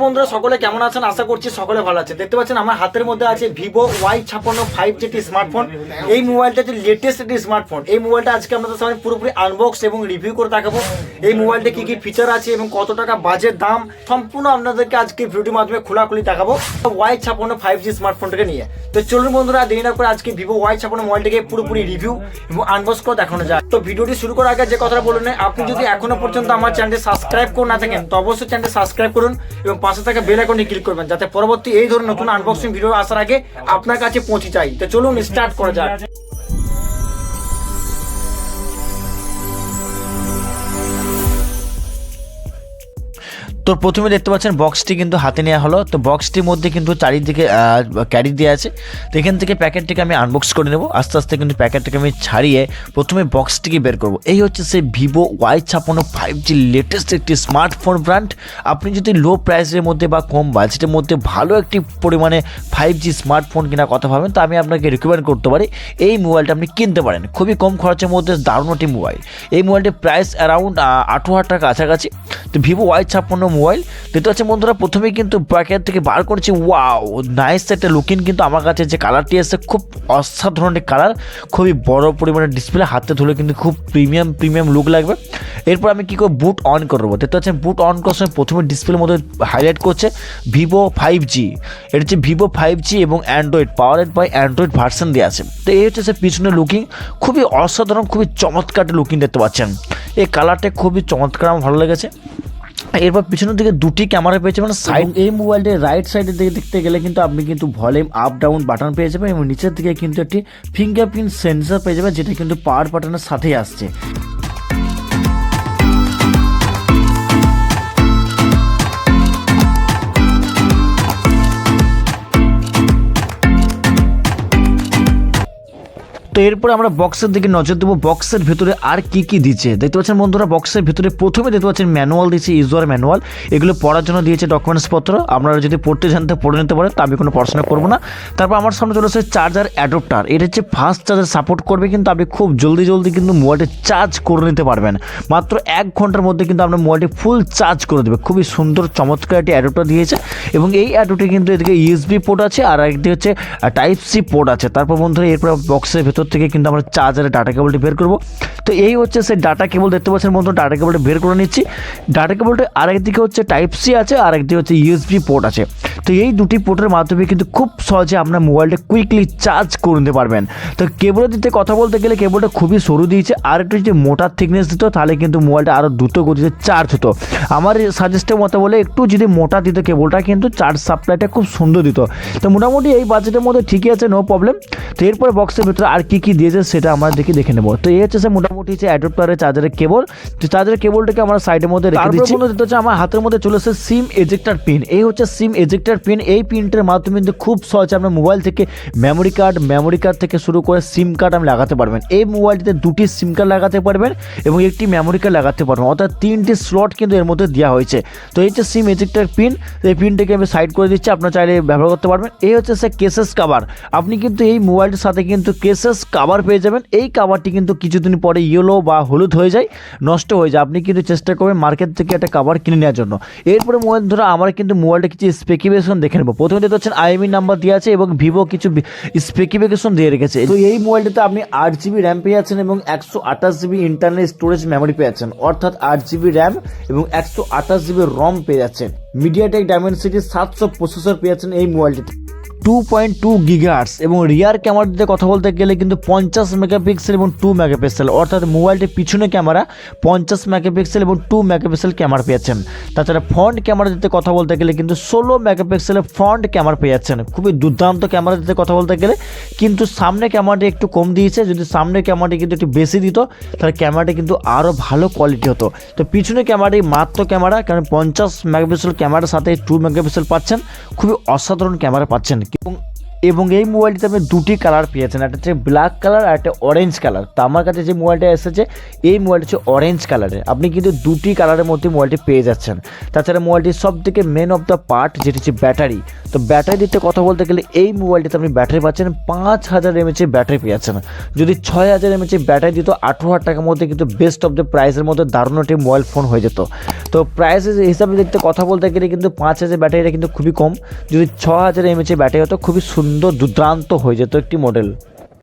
বন্ধুরা সকলে কেমন আছেন? আশা করছি সকলে ভালো আছেন। দেখতে পাচ্ছেন আমার হাতের মধ্যে আছে Vivo Y56 5G স্মার্টফোন। এই মোবাইলটা যে লেটেস্ট একটি স্মার্টফোন। এই মোবাইলটা আজকে আপনাদের সামনে পুরোপুরি আনবক্স এবং রিভিউ করে দেখাবো। এই মোবাইলটা কি কি ফিচার আছে এবং কত টাকা বাজেট দাম সম্পূর্ণ আপনাদেরকে আজকে ভিডিওর মাধ্যমে খোলাখুলি দেখাবো Y56 5G স্মার্টফোনটাকে নিয়ে। তো চলুন বন্ধুরা দেরি না করে আজকে Vivo Y56 মোবাইলটাকে পুরোপুরি রিভিউ এবং আনবক্স করে দেখানো যায়। তো ভিডিওটি শুরু করার আগে যে কথাটা বলুন, আপনি যদি এখনো পর্যন্ত আমার চ্যানেলটি সাবস্ক্রাইব করে না থাকেন তো অবশ্যই চ্যানেলটি সাবস্ক্রাইব করুন এবং পাশে থাকা বেল আইকনটি ক্লিক করবেন যাতে পরবর্তী এই ধরনের নতুন আনবক্সিং ভিডিও আসার আগে আপনার কাছে পৌঁছে যায়। তো চলুন স্টার্ট করা যাক। তো প্রথমে দেখতে পাচ্ছেন বক্সটি কিন্তু হাতে নেওয়া হলো। তো বক্সটির মধ্যে কিন্তু চারিদিকে ক্যারি দেওয়া আছে। তো এখান থেকে প্যাকেটটিকে আমি আনবক্স করে নেব। আস্তে আস্তে কিন্তু প্যাকেটটিকে আমি ছাড়িয়ে প্রথমে বক্সটিকে বের করব। এই হচ্ছে সেই Vivo Y56 5G লেটেস্ট একটি স্মার্টফোন ব্র্যান্ড। আপনি যদি লো প্রাইসের মধ্যে বা কম বাজেটের মধ্যে ভালো একটি পরিমাণে 5G স্মার্টফোন কেনার কথা ভাবেন তো আমি আপনাকে রিকমেন্ড করতে পারি এই মোবাইলটা আপনি কিনতে পারেন। খুবই কম খরচের মধ্যে দারুণ একটি মোবাইল। এই মোবাইলটির প্রাইস অ্যারাউন্ড 18,000 টাকা কাছাকাছি। তো Vivo Y56 মোবাইল দেখতে পাচ্ছেন বন্ধুরা, প্রথমেই কিন্তু প্যাকেট থেকে বার করেছি। ওয়াও, নাইস একটা লুকিং। কিন্তু আমার কাছে যে কালারটি আছে খুব অসাধারণ একটি কালার, খুবই বড় পরিমাণে ডিসপ্লে, হাতে ধরে কিন্তু খুব প্রিমিয়াম লুক লাগবে। এরপর আমি কী করে বুট অন করবো, দেখতে পাচ্ছেন বুট অন করার সময় প্রথমে ডিসপ্লের মধ্যে হাইলাইট করছে Vivo 5G। এটা হচ্ছে Vivo 5G এবং Android powered by Android version দিয়ে আছে। তো এই হচ্ছে পিছনে লুকিং, খুবই অসাধারণ, খুবই চমৎকার লুকিং দেখতে পাচ্ছেন। এই কালারটা খুবই চমৎকার, আমার ভালো লেগেছে। এরপর পিছনের দিকে দুটি ক্যামেরা পেয়েছে, মানে সাইড। এই মোবাইলটির রাইট সাইডের দিকে দেখতে গেলে কিন্তু আপনি কিন্তু ভলিউম আপ ডাউন বাটন পেয়ে যাবেন এবং নিচের দিকে কিন্তু একটি ফিঙ্গারপ্রিন্ট সেন্সর পেয়ে যাবেন, যেটা কিন্তু পাওয়ার বাটনের সাথেই আসছে। তো এরপরে আমরা বক্সের দিকে নজর দেবো। বক্সের ভিতরে আর কি কি দিচ্ছে দেখতে পাচ্ছেন বন্ধুরা। বক্সের ভিতরে প্রথমে দেখতে পাচ্ছেন ম্যানুয়াল দিয়েছে, ইউজার ম্যানুয়াল। এগুলো পড়ার জন্য দিয়েছে ডকুমেন্টসপত্র। আপনারা যদি পড়তে জানতে পড়ে নিতে পারেন, তা আমি কোনো পড়াশোনা করবো না। তারপর আমার সামনে চলে আসছে চার্জার অ্যাডাপ্টার। এটা হচ্ছে ফাস্ট চার্জার সাপোর্ট করবে, কিন্তু আপনি খুব জলদি কিন্তু মোবাইলটি চার্জ করে নিতে পারবেন। মাত্র 1 ঘন্টার মধ্যে কিন্তু আপনার মোবাইলটি ফুল চার্জ করে দেবে। খুবই সুন্দর চমৎকার একটি অ্যাডাপ্টার দিয়েছে এবং এই অ্যাডাপ্টারে কিন্তু এদিকে ইউএসবি পোর্ট আছে আর একদিকে হচ্ছে টাইপ সি পোর্ট আছে। তারপর বন্ধুরা এরপর বক্সের ভেতর থেকে কিন্তু আমরা চার্জারের ডাটা কেবলটি বের করব। তো এই হচ্ছে সেই ডাটা কেবল, দেখতে পাচ্ছেন বন্ধু, ডাটা কেবলটা বের করে নিচ্ছি। ডাটা কেবলটা আরেকদিকে হচ্ছে টাইপ সি আছে আর একদিকে হচ্ছে ইউএসবি পোর্ট আছে। তো এই দুটি পোর্টের মাধ্যমে কিন্তু খুব সহজে আপনার মোবাইলটা কুইকলি চার্জ করে নিতে পারবেন। তো কেবলের দিতে কথা বলতে গেলে কেবলটা খুবই সরু দিয়েছে, আর একটু যদি মোটা থিকনেস দিত তাহলে কিন্তু মোবাইলটা আরও দ্রুত গতিতে চার্জ হতো। আমার সাজেস্টের মতো বলে একটু যদি মোটা দিত কেবলটা কিন্তু চার্জ সাপ্লাইটা খুব সুন্দর দিত। তো মোটামুটি এই বাজেটের মধ্যে ঠিকই আছে, নো প্রবলেম। তো এরপরে বক্সের ভিতরে আর কি দিয়েছে সেটা আমরা দেখে নেব। তো এই হচ্ছে মোটামুটি হচ্ছে অ্যাডাপ্টারের চার্জারের কেবল। তো চার্জারের কেবলটাকে আমরা সাইডের মধ্যে রেখে দিচ্ছি। তারপর দেখতে হচ্ছে আমার হাতের মধ্যে চলে এসেছে সিম এজেক্টার পিন। এই হচ্ছে সিম এজেক্টার পিন। এই পিনটার মাধ্যমে কিন্তু খুব সহজে আপনার মোবাইল থেকে মেমোরি কার্ড থেকে শুরু করে সিম কার্ড আপনি লাগাতে পারবেন। এই মোবাইলটিতে 2টি সিম কার্ড লাগাতে পারবেন এবং একটি মেমোরি কার্ড লাগাতে পারবেন, অর্থাৎ 3টি স্লট কিন্তু এর মধ্যে দেওয়া হয়েছে। তো এই হচ্ছে সিম এজেক্টার পিন। এই পিনটাকে আমি সাইড করে দিচ্ছি, আপনার চাইলে ব্যবহার করতে পারবেন। এই হচ্ছে সে কেসেস কাভার। আপনি কিন্তু এই মোবাইলটির সাথে কিন্তু কেসেস কাভার পেয়ে যাবেন। এই কাভারটি কিন্তু কিছুদিন পরে ইয়েলো বা হলুদ হয়ে যায়, নষ্ট হয়ে যায়। আপনি কিন্তু চেষ্টা করবেন মার্কেট থেকে একটা কাভার কিনে নেওয়ার জন্য। এরপরে মোবাইল ধরো আমরা কিন্তু মোবাইলটা কিছু স্পেসিফিকেশন দেখে নেব। প্রথমে দেখতে পাচ্ছেন আইএমই নাম্বার দেওয়া আছে এবং ভিভো কিছু স্পেসিফিকেশন দিয়ে রেখেছে। তো এই মোবাইলটাতে আপনি 8GB র্যাম পেয়ে যাচ্ছেন এবং 128GB ইন্টারনাল স্টোরেজ মেমোরি পেয়ে যাচ্ছেন, অর্থাৎ 8GB র্যাম এবং 128GB রম পেয়ে যাচ্ছেন। মিডিয়াটেক ডায়মেনসিটি 700 প্রসেসর পেয়ে যাচ্ছেন এই মোবাইলটিতে, 2.2 GHz এবং রিয়ার ক্যামেরা দিতে কথা বলতে গেলে কিন্তু 50 মেগাপিক্সেল এবং 2 মেগাপিক্সেল, অর্থাৎ মোবাইলটির পিছনে ক্যামেরা 50 মেগাপিক্সেল এবং 2 মেগাপিক্সেল ক্যামেরা পেয়েছেন। তাছাড়া ফ্রন্ট ক্যামেরা দিতে কথা বলতে গেলে কিন্তু 16 মেগাপিক্সেলের ফ্রন্ট ক্যামেরা পেয়ে যাচ্ছেন। খুবই দুর্দান্ত ক্যামেরা দিতে কথা বলতে গেলে, কিন্তু সামনে ক্যামেরাটি একটু কম দিয়েছে। যদি সামনে ক্যামেরাটি কিন্তু একটু বেশি দিত তাহলে ক্যামেরাটি কিন্তু আরও ভালো কোয়ালিটি হতো। তো পিছনে ক্যামেরাটি মাত্র ক্যামেরা, কারণ 50 মেগাপিক্সেল ক্যামেরার সাথে 2 মেগাপিক্সেল পাচ্ছেন। খুবই অসাধারণ ক্যামেরা পাচ্ছেন এবং এবং এই মোবাইলটিতে আপনি দুটি কালার পেয়েছেন, একটা হচ্ছে ব্ল্যাক কালার আর একটা অরেঞ্জ কালার। তো আমার কাছে যে মোবাইলটা এসেছে এই মোবাইলটা হচ্ছে অরেঞ্জ কালারের। আপনি কিন্তু দুটি কালারের মধ্যে মোবাইলটি পেয়ে যাচ্ছেন। তাছাড়া মোবাইলটির সব থেকে মেন অফ দ্য পার্ট যেটি হচ্ছে ব্যাটারি। তো ব্যাটারি দিতে কথা বলতে গেলে এই মোবাইলটিতে আপনি ব্যাটারি পাচ্ছেন 5000 mAh ব্যাটারি পেয়েছেন। যদি 6000 mAh ব্যাটারি দিত 18,000 টাকার মধ্যে কিন্তু বেস্ট অফ দ্য প্রাইসের মধ্যে দারুণ একটি মোবাইল ফোন হয়ে যেত। তো প্রাইসের হিসাবে দেখতে কথা বলতে গেলে কিন্তু 5000 ব্যাটারিটা কিন্তু খুবই কম। যদি 6000 mAh ব্যাটারি হতো খুবই সুন্দর দুর্দান্ত হয়ে যেত একটি মডেল।